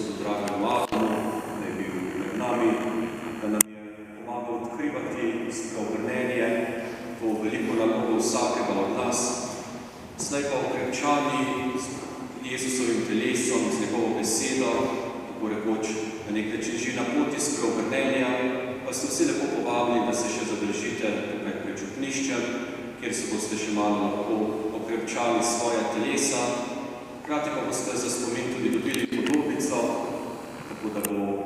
gospodu dragemu Adonu, da je bil med nami, da nam je pomagal odkrivati spreobrnenje, to veliko nalogo vsakega od nas, zdaj pa okrepčani z Jezusovim telesom, z njegovo besedo, tako rekoč na nek način že na poti spreobrnenja, pa ste vsi lepo povabili, da se še zadržite tukaj pred župniščem, kjer se boste še malo lahko okrepčali svoja telesa. Hkrati pa boste za spomin tudi dobili podobico, tako da bo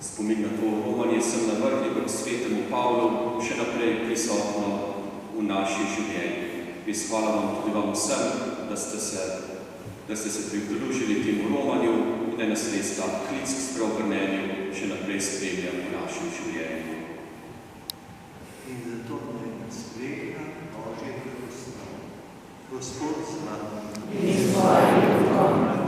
spomin na to romanje sem navrli v svetemu Pavlu še naprej prisotno v naši življenji. Res hvala vam tudi vam vsem, da ste se pridružili temu romanju in da nas res ta klic k spreobrnenju še naprej spremlja v našem življenju. In zato naj nas spremlja Božje blagoslov. Gospod z nami. In s tvojim duhom.